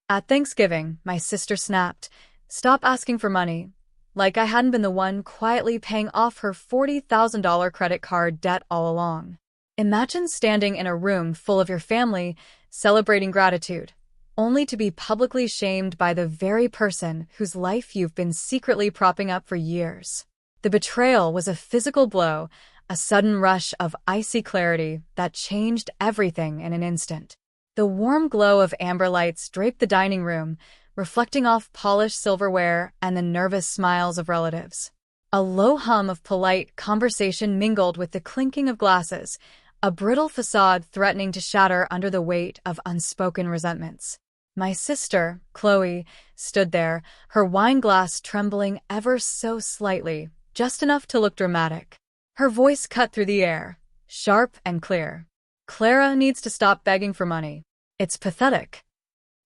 At Thanksgiving, my sister snapped, "Stop asking for money." Like I hadn't been the one quietly paying off her $40,000 credit card debt all along. Imagine standing in a room full of your family, celebrating gratitude, only to be publicly shamed by the very person whose life you've been secretly propping up for years. The betrayal was a physical blow, a sudden rush of icy clarity that changed everything in an instant. The warm glow of amber lights draped the dining room, reflecting off polished silverware and the nervous smiles of relatives. A low hum of polite conversation mingled with the clinking of glasses, a brittle facade threatening to shatter under the weight of unspoken resentments. My sister, Chloe, stood there, her wine glass trembling ever so slightly, just enough to look dramatic. Her voice cut through the air, sharp and clear. "Clara needs to stop begging for money. It's pathetic."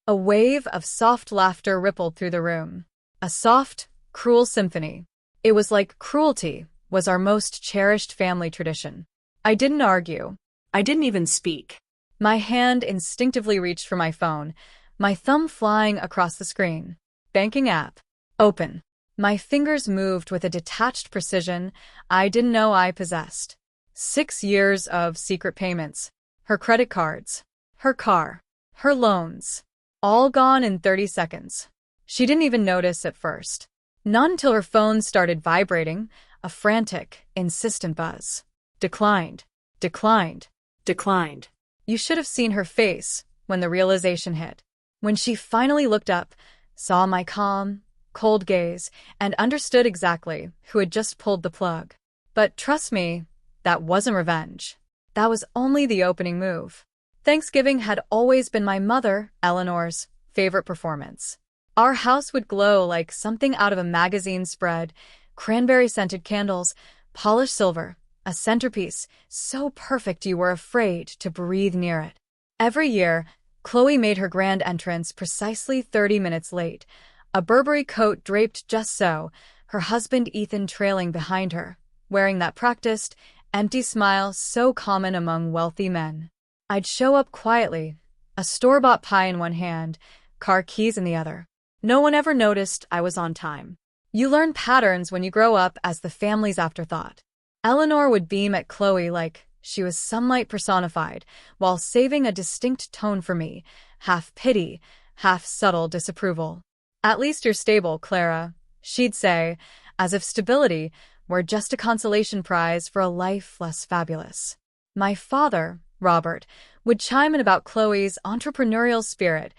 A wave of soft laughter rippled through the room. A soft, cruel symphony. It was like cruelty was our most cherished family tradition. I didn't argue. I didn't even speak. My hand instinctively reached for my phone, my thumb flying across the screen. Banking app. Open. My fingers moved with a detached precision I didn't know I possessed. 6 years of secret payments. Her credit cards. Her car. Her loans. All gone in 30 seconds. She didn't even notice at first. Not until her phone started vibrating, a frantic, insistent buzz. Declined. Declined. Declined. You should have seen her face when the realization hit. When she finally looked up, saw my calm, cold gaze, and understood exactly who had just pulled the plug. But trust me, that wasn't revenge. That was only the opening move. Thanksgiving had always been my mother, Eleanor's, favorite performance. Our house would glow like something out of a magazine spread, cranberry-scented candles, polished silver, a centerpiece so perfect you were afraid to breathe near it. Every year, Chloe made her grand entrance precisely 30 minutes late, a Burberry coat draped just so, her husband Ethan trailing behind her, wearing that practiced, empty smile so common among wealthy men. I'd show up quietly, a store-bought pie in one hand, car keys in the other. No one ever noticed I was on time. You learn patterns when you grow up as the family's afterthought. Eleanor would beam at Chloe like she was sunlight personified, while saving a distinct tone for me, half pity, half subtle disapproval. "At least you're stable, Clara," she'd say, as if stability were just a consolation prize for a life less fabulous. My father, Robert, would chime in about Chloe's entrepreneurial spirit,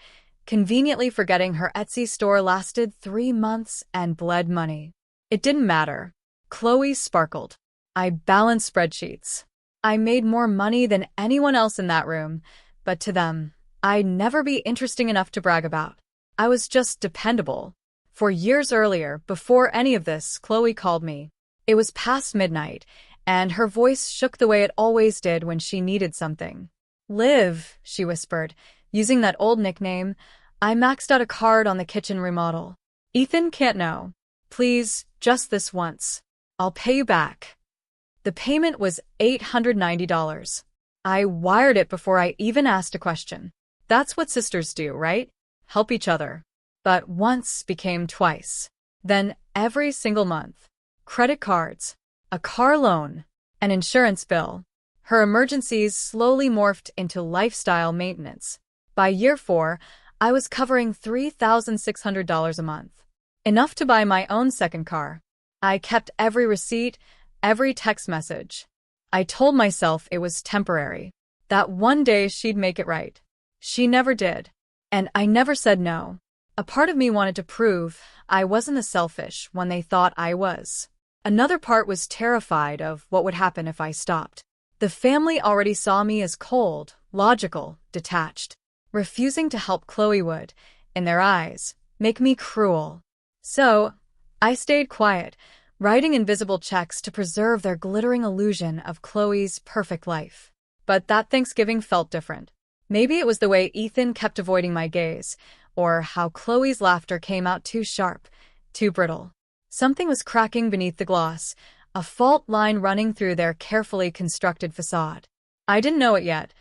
conveniently forgetting her Etsy store lasted 3 months and bled money. It didn't matter. Chloe sparkled. I balanced spreadsheets. I made more money than anyone else in that room, but to them, I'd never be interesting enough to brag about. I was just dependable. For years earlier, before any of this, Chloe called me. It was past midnight, and her voice shook the way it always did when she needed something. "Liv," she whispered, using that old nickname, "I maxed out a card on the kitchen remodel. Ethan can't know. Please, just this once. I'll pay you back." The payment was $890. I wired it before I even asked a question. That's what sisters do, right? Help each other. But once became twice. Then every single month. Credit cards, a car loan, an insurance bill. Her emergencies slowly morphed into lifestyle maintenance. By year 4, I was covering $3,600 a month. Enough to buy my own second car. I kept every receipt, every text message. I told myself it was temporary, that one day she'd make it right. She never did. And I never said no. A part of me wanted to prove I wasn't the selfish one they thought I was. Another part was terrified of what would happen if I stopped. The family already saw me as cold, logical, detached. Refusing to help Chloe would, in their eyes, make me cruel. So, I stayed quiet, writing invisible checks to preserve their glittering illusion of Chloe's perfect life. But that Thanksgiving felt different. Maybe it was the way Ethan kept avoiding my gaze, or how Chloe's laughter came out too sharp, too brittle. Something was cracking beneath the gloss, a fault line running through their carefully constructed facade. I didn't know it yet,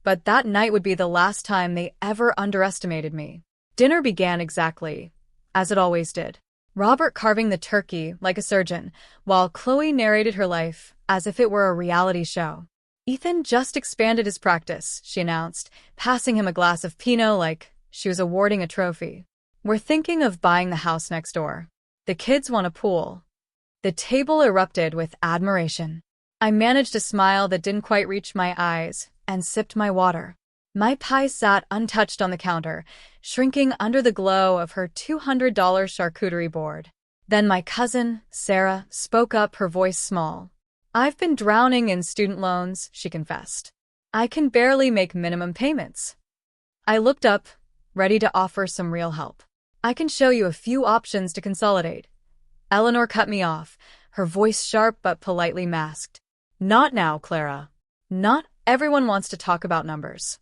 but that night would be the last time they ever underestimated me. Dinner began exactly as it always did. Robert carving the turkey like a surgeon, while Chloe narrated her life as if it were a reality show. Ethan just expanded his practice, she announced, passing him a glass of Pinot like she was awarding a trophy. We're thinking of buying the house next door. The kids want a pool. The table erupted with admiration. I managed a smile that didn't quite reach my eyes and sipped my water. My pie sat untouched on the counter, shrinking under the glow of her $200 charcuterie board. Then my cousin, Sarah, spoke up, her voice small. I've been drowning in student loans, she confessed. I can barely make minimum payments. I looked up, ready to offer some real help. I can show you a few options to consolidate. Eleanor cut me off, her voice sharp but politely masked. Not now, Clara. Not everyone wants to talk about numbers.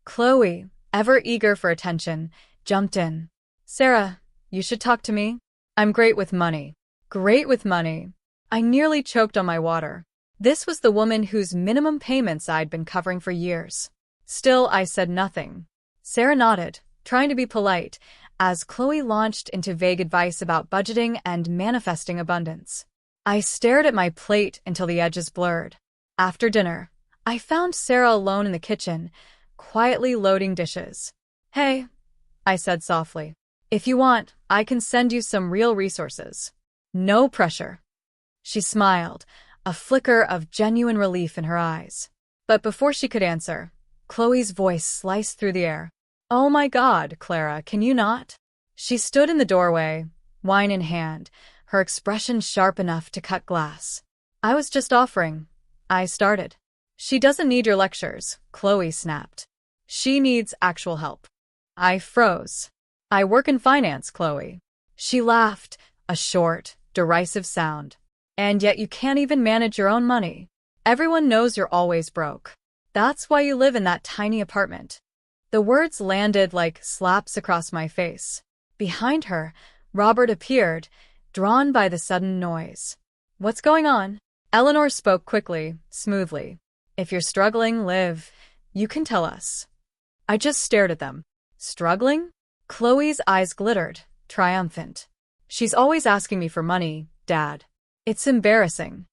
Chloe, ever eager for attention, jumped in. Sarah, you should talk to me. I'm great with money. Great with money. I nearly choked on my water. This was the woman whose minimum payments I'd been covering for years. Still, I said nothing. Sarah nodded, trying to be polite, as Chloe launched into vague advice about budgeting and manifesting abundance. I stared at my plate until the edges blurred. After dinner, I found Sarah alone in the kitchen, quietly loading dishes. Hey, I said softly. If you want, I can send you some real resources. No pressure. She smiled, a flicker of genuine relief in her eyes. But before she could answer, Chloe's voice sliced through the air. Oh my God, Clara, can you not? She stood in the doorway, wine in hand, her expression sharp enough to cut glass. I was just offering. I started. She doesn't need your lectures, Chloe snapped. She needs actual help. I froze. I work in finance, Chloe. She laughed, a short, derisive sound. And yet you can't even manage your own money. Everyone knows you're always broke. That's why you live in that tiny apartment. The words landed like slaps across my face. Behind her, Robert appeared, drawn by the sudden noise. What's going on? Eleanor spoke quickly, smoothly. If you're struggling, Liv, you can tell us. I just stared at them. Struggling? Chloe's eyes glittered, triumphant. She's always asking me for money, Dad. It's embarrassing.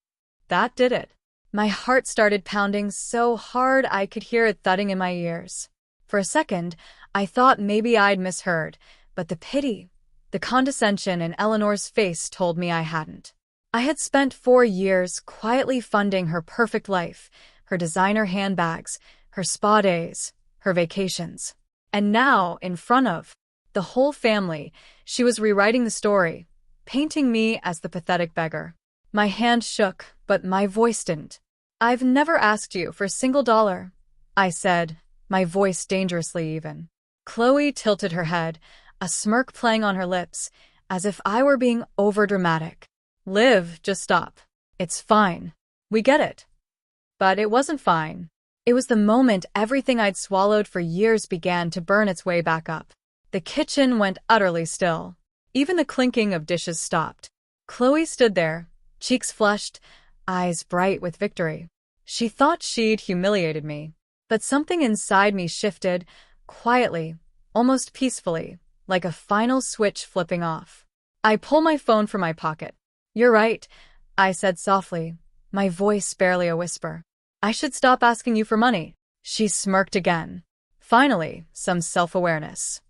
That did it. My heart started pounding so hard I could hear it thudding in my ears. For a second, I thought maybe I'd misheard, but the pity, the condescension in Eleanor's face told me I hadn't. I had spent 4 years quietly funding her perfect life, her designer handbags, her spa days, her vacations. And now, in front of the whole family, she was rewriting the story, painting me as the pathetic beggar. My hand shook, but my voice didn't. I've never asked you for a single dollar, I said, my voice dangerously even. Chloe tilted her head, a smirk playing on her lips, as if I were being overdramatic. Liv, just stop. It's fine. We get it. But it wasn't fine. It was the moment everything I'd swallowed for years began to burn its way back up. The kitchen went utterly still. Even the clinking of dishes stopped. Chloe stood there, cheeks flushed, eyes bright with victory. She thought she'd humiliated me. But something inside me shifted, quietly, almost peacefully, like a final switch flipping off. I pulled my phone from my pocket. You're right, I said softly, my voice barely a whisper. I should stop asking you for money. She smirked again. Finally, some self-awareness.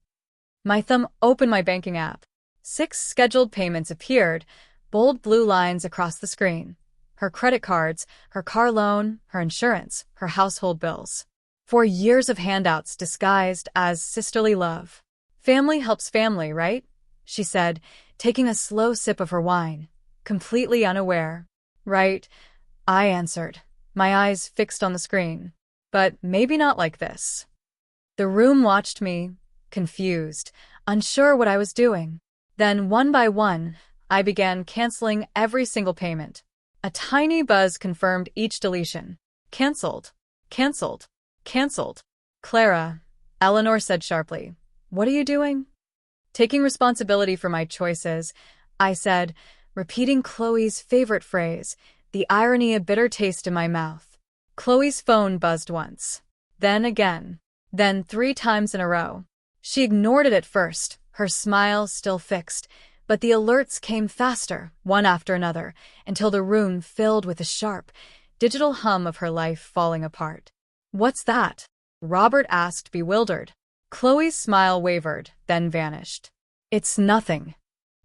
My thumb opened my banking app. 6 scheduled payments appeared, bold blue lines across the screen. Her credit cards, her car loan, her insurance, her household bills. 4 years of handouts disguised as sisterly love. Family helps family, right? She said, taking a slow sip of her wine, completely unaware. Right, I answered, my eyes fixed on the screen. But maybe not like this. The room watched me, confused, unsure what I was doing. Then, one by one, I began canceling every single payment. A tiny buzz confirmed each deletion. Cancelled. Cancelled. Cancelled. Clara, Eleanor said sharply. What are you doing? Taking responsibility for my choices, I said, repeating Chloe's favorite phrase, the irony a bitter taste in my mouth. Chloe's phone buzzed once. Then again. Then 3 times in a row. She ignored it at first, her smile still fixed, but the alerts came faster, one after another, until the room filled with a sharp, digital hum of her life falling apart. "What's that?" Robert asked, bewildered. Chloe's smile wavered, then vanished. "It's nothing."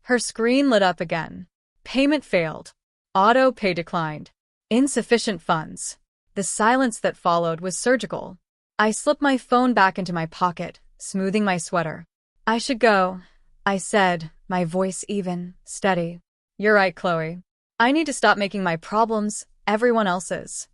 Her screen lit up again. Payment failed. Auto pay declined. Insufficient funds. The silence that followed was surgical. I slipped my phone back into my pocket, smoothing my sweater. "I should go," I said, my voice even, steady. "You're right, Chloe. I need to stop making my problems everyone else's."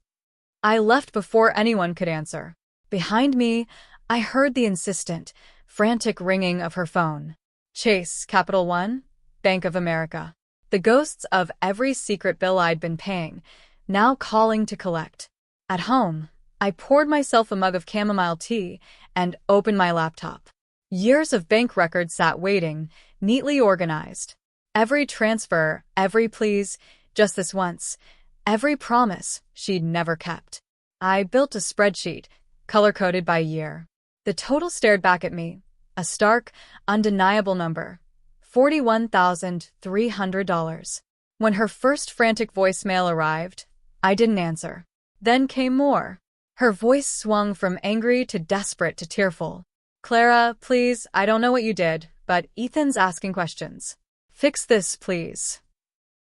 I left before anyone could answer. Behind me, I heard the insistent, frantic ringing of her phone. Chase, Capital One, Bank of America. The ghosts of every secret bill I'd been paying, now calling to collect. At home, I poured myself a mug of chamomile tea and opened my laptop. Years of bank records sat waiting, neatly organized. Every transfer, every please, just this once, every promise she'd never kept. I built a spreadsheet, color-coded by year. The total stared back at me, a stark, undeniable number, $41,300. When her first frantic voicemail arrived, I didn't answer. Then came more. Her voice swung from angry to desperate to tearful. "Clara, please, I don't know what you did, but Ethan's asking questions. Fix this, please."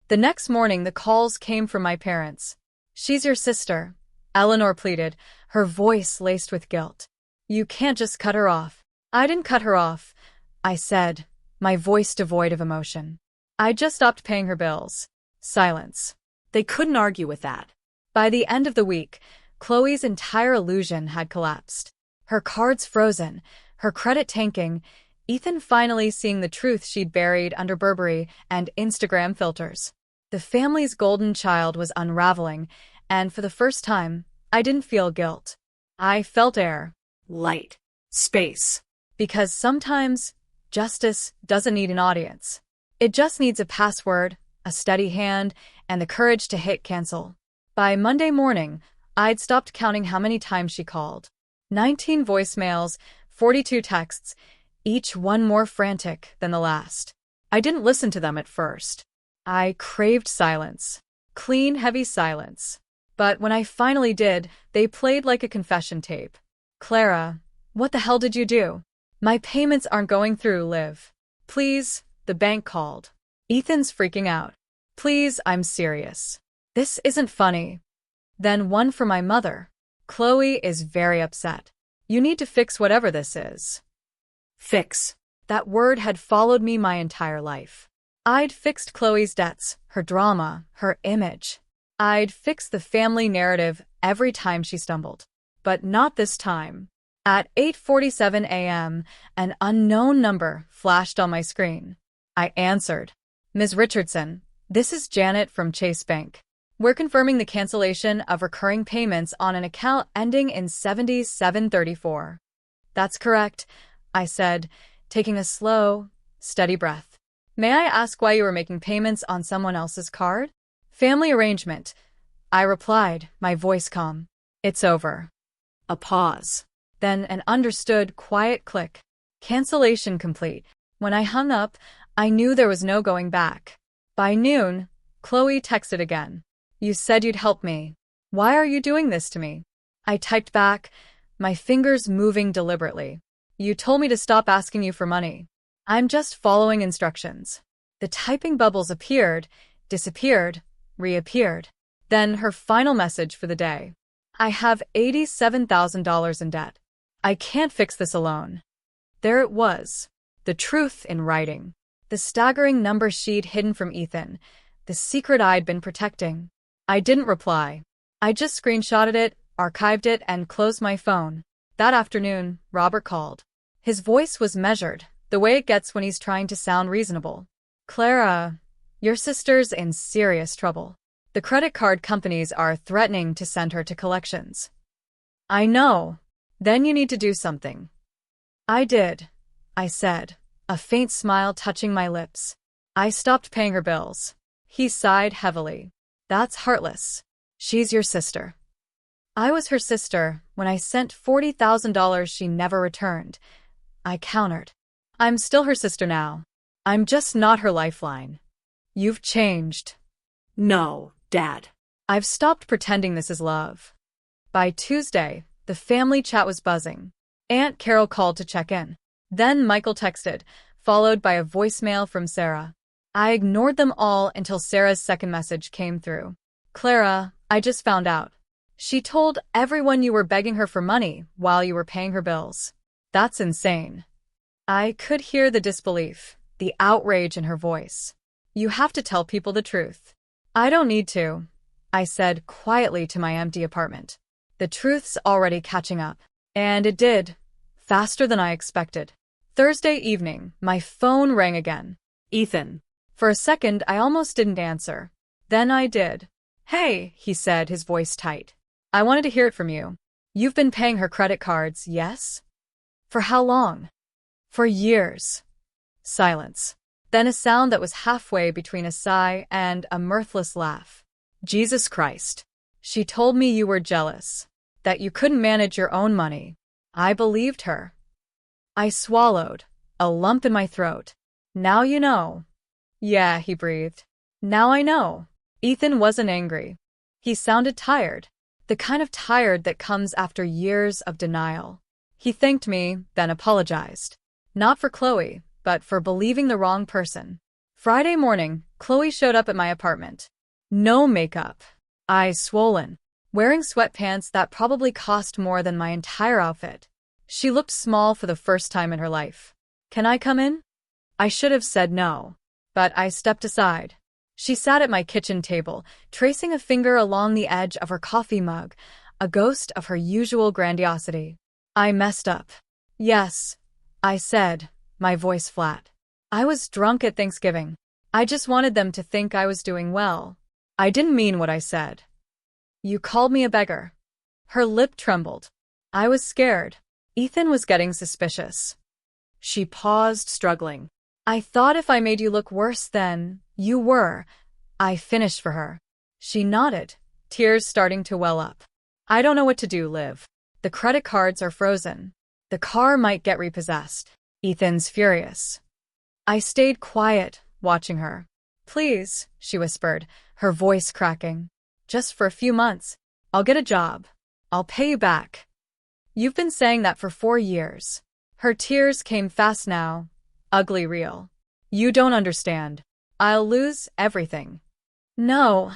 The next morning, the calls came from my parents. "She's your sister," Eleanor pleaded, her voice laced with guilt. "You can't just cut her off." "I didn't cut her off," I said, my voice devoid of emotion. "I just stopped paying her bills." Silence. They couldn't argue with that. By the end of the week, Chloe's entire illusion had collapsed. Her cards frozen, her credit tanking, Ethan finally seeing the truth she'd buried under Burberry and Instagram filters. The family's golden child was unraveling, and for the first time, I didn't feel guilt. I felt air, light, space. Because sometimes, justice doesn't need an audience. It just needs a password, a steady hand, and the courage to hit cancel. By Monday morning, I'd stopped counting how many times she called. 19 voicemails, 42 texts, each one more frantic than the last. I didn't listen to them at first. I craved silence. Clean, heavy silence. But when I finally did, they played like a confession tape. "Clara, what the hell did you do? My payments aren't going through, Liv. Please," the bank called. "Ethan's freaking out. Please, I'm serious. This isn't funny." Then one for my mother. "Chloe is very upset. You need to fix whatever this is." Fix. That word had followed me my entire life. I'd fixed Chloe's debts, her drama, her image. I'd fixed the family narrative every time she stumbled. But not this time. At 8:47 a.m., an unknown number flashed on my screen. I answered. "Ms. Richardson, this is Janet from Chase Bank. We're confirming the cancellation of recurring payments on an account ending in 7734. "That's correct," I said, taking a slow, steady breath. "May I ask why you were making payments on someone else's card?" "Family arrangement," I replied, my voice calm. "It's over." A pause. Then an understood, quiet click. Cancellation complete. When I hung up, I knew there was no going back. By noon, Chloe texted again. "You said you'd help me. Why are you doing this to me?" I typed back, my fingers moving deliberately. "You told me to stop asking you for money. I'm just following instructions." The typing bubbles appeared, disappeared, reappeared. Then her final message for the day. "I have $87,000 in debt. I can't fix this alone." There it was. The truth in writing. The staggering number she'd hidden from Ethan. The secret I'd been protecting. I didn't reply. I just screenshotted it, archived it, and closed my phone. That afternoon, Robert called. His voice was measured, the way it gets when he's trying to sound reasonable. "Clara, your sister's in serious trouble. The credit card companies are threatening to send her to collections." "I know. Then you need to do something." "I did," I said, a faint smile touching my lips. "I stopped paying her bills." He sighed heavily. "That's heartless. She's your sister." "I was her sister when I sent $40,000 she never returned," I countered. I'm still her sister now. I'm just not her lifeline. You've changed. No, Dad. I've stopped pretending this is love. By Tuesday, the family chat was buzzing. Aunt Carol called to check in. Then Michael texted, followed by a voicemail from Sarah. I ignored them all until Sarah's second message came through. Clara, I just found out. She told everyone you were begging her for money while you were paying her bills. That's insane. I could hear the disbelief, the outrage in her voice. You have to tell people the truth. I don't need to, I said quietly to my empty apartment. The truth's already catching up. And it did. Faster than I expected. Thursday evening, my phone rang again. Ethan. For a second, I almost didn't answer. Then I did. Hey, he said, his voice tight. I wanted to hear it from you. You've been paying her credit cards, yes? For how long? For years. Silence. Then a sound that was halfway between a sigh and a mirthless laugh. Jesus Christ. She told me you were jealous, that you couldn't manage your own money. I believed her. I swallowed, a lump in my throat. Now you know. Yeah, he breathed. Now I know. Ethan wasn't angry. He sounded tired, the kind of tired that comes after years of denial. He thanked me, then apologized. Not for Chloe, but for believing the wrong person. Friday morning, Chloe showed up at my apartment. No makeup. Eyes swollen. Wearing sweatpants that probably cost more than my entire outfit. She looked small for the first time in her life. Can I come in? I should have said no, but I stepped aside. She sat at my kitchen table, tracing a finger along the edge of her coffee mug, a ghost of her usual grandiosity. I messed up. Yes, I said, my voice flat. I was drunk at Thanksgiving. I just wanted them to think I was doing well. I didn't mean what I said. You called me a beggar. Her lip trembled. I was scared. Ethan was getting suspicious. She paused, struggling. I thought if I made you look worse than you were, I finished for her. She nodded, tears starting to well up. I don't know what to do, Liv. The credit cards are frozen. The car might get repossessed. Ethan's furious. I stayed quiet, watching her. Please, she whispered, her voice cracking. Just for a few months. I'll get a job. I'll pay you back. You've been saying that for 4 years. Her tears came fast now. Ugly real. You don't understand. I'll lose everything. No,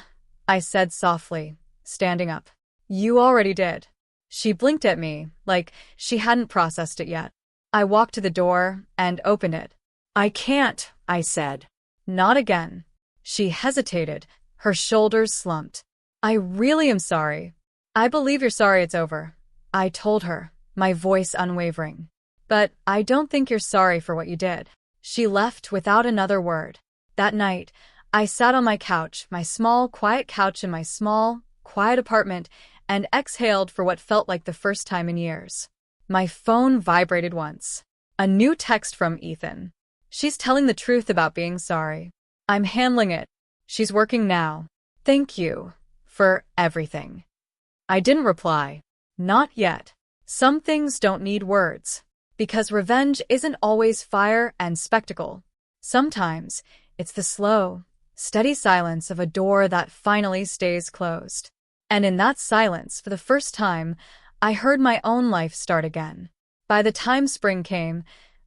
I said softly, standing up. You already did. She blinked at me, like she hadn't processed it yet. I walked to the door and opened it. I can't, I said. Not again. She hesitated, her shoulders slumped. I really am sorry. I believe you're sorry it's over, I told her, my voice unwavering. But I don't think you're sorry for what you did. She left without another word. That night, I sat on my couch, my small, quiet couch in my small, quiet apartment, and exhaled for what felt like the first time in years. My phone vibrated once. A new text from Ethan. She's telling the truth about being sorry. I'm handling it. She's working now. Thank you for everything. I didn't reply. Not yet. Some things don't need words. Because revenge isn't always fire and spectacle. Sometimes, it's the slow, steady silence of a door that finally stays closed. And in that silence, for the first time, I heard my own life start again. By the time spring came,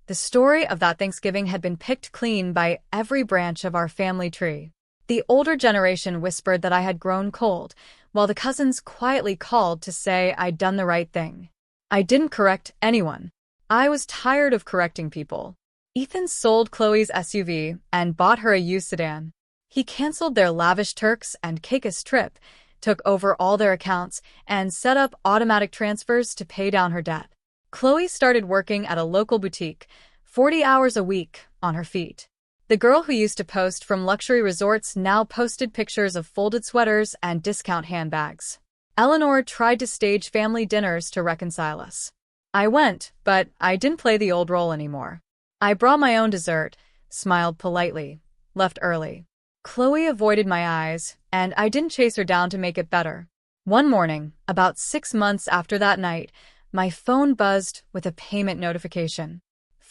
the story of that Thanksgiving had been picked clean by every branch of our family tree. The older generation whispered that I had grown cold, while the cousins quietly called to say I'd done the right thing. I didn't correct anyone. I was tired of correcting people. Ethan sold Chloe's SUV and bought her a used sedan. He canceled their lavish Turks and Caicos trip, took over all their accounts, and set up automatic transfers to pay down her debt. Chloe started working at a local boutique, 40 hours a week, on her feet. The girl who used to post from luxury resorts now posted pictures of folded sweaters and discount handbags. Eleanor tried to stage family dinners to reconcile us. I went, but I didn't play the old role anymore. I brought my own dessert, smiled politely, left early. Chloe avoided my eyes, and I didn't chase her down to make it better. One morning, about 6 months after that night, my phone buzzed with a payment notification.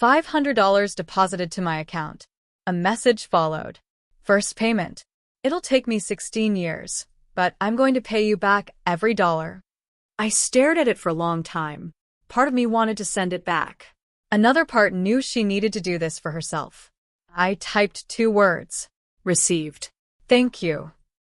$500 deposited to my account. A message followed. First payment. It'll take me 16 years, but I'm going to pay you back every dollar. I stared at it for a long time. Part of me wanted to send it back. Another part knew she needed to do this for herself. I typed 2 words. Received. Thank you.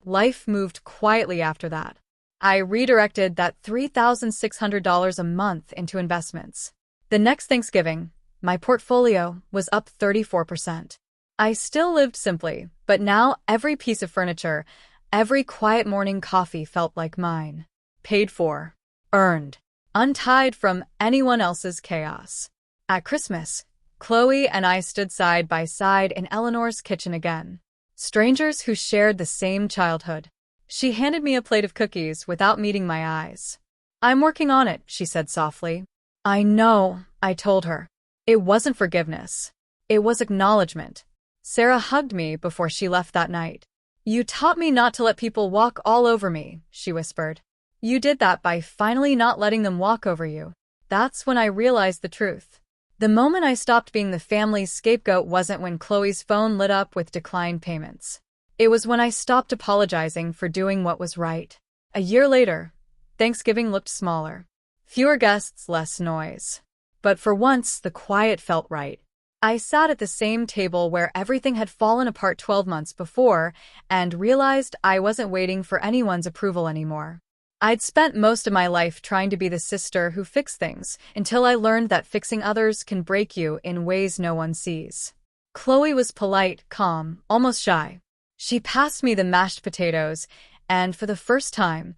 Life moved quietly after that. I redirected that $3,600 a month into investments. The next Thanksgiving, my portfolio was up 34%. I still lived simply, but now every piece of furniture, every quiet morning coffee felt like mine. Paid for. Earned. Untied from anyone else's chaos. At Christmas, Chloe and I stood side by side in Eleanor's kitchen again. Strangers who shared the same childhood. She handed me a plate of cookies without meeting my eyes. I'm working on it, she said softly. I know, I told her. It wasn't forgiveness. It was acknowledgement. Sarah hugged me before she left that night. You taught me not to let people walk all over me, she whispered. You did that by finally not letting them walk over you. That's when I realized the truth. The moment I stopped being the family's scapegoat wasn't when Chloe's phone lit up with declined payments. It was when I stopped apologizing for doing what was right. A year later, Thanksgiving looked smaller. Fewer guests, less noise. But for once, the quiet felt right. I sat at the same table where everything had fallen apart 12 months before and realized I wasn't waiting for anyone's approval anymore. I'd spent most of my life trying to be the sister who fixed things until I learned that fixing others can break you in ways no one sees. Chloe was polite, calm, almost shy. She passed me the mashed potatoes, and for the first time,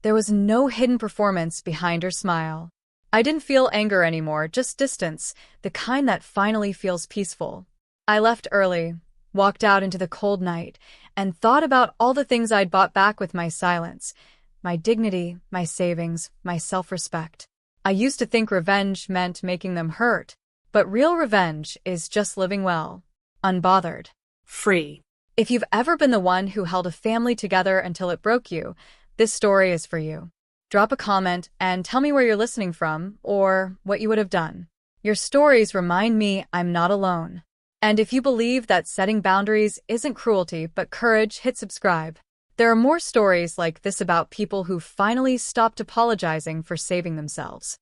there was no hidden performance behind her smile. I didn't feel anger anymore, just distance, the kind that finally feels peaceful. I left early, walked out into the cold night, and thought about all the things I'd bought back with my silence. My dignity, my savings, my self-respect. I used to think revenge meant making them hurt, but real revenge is just living well, unbothered. Free. If you've ever been the one who held a family together until it broke you, this story is for you. Drop a comment and tell me where you're listening from or what you would have done. Your stories remind me I'm not alone. And if you believe that setting boundaries isn't cruelty but courage, hit subscribe. There are more stories like this about people who finally stopped apologizing for saving themselves.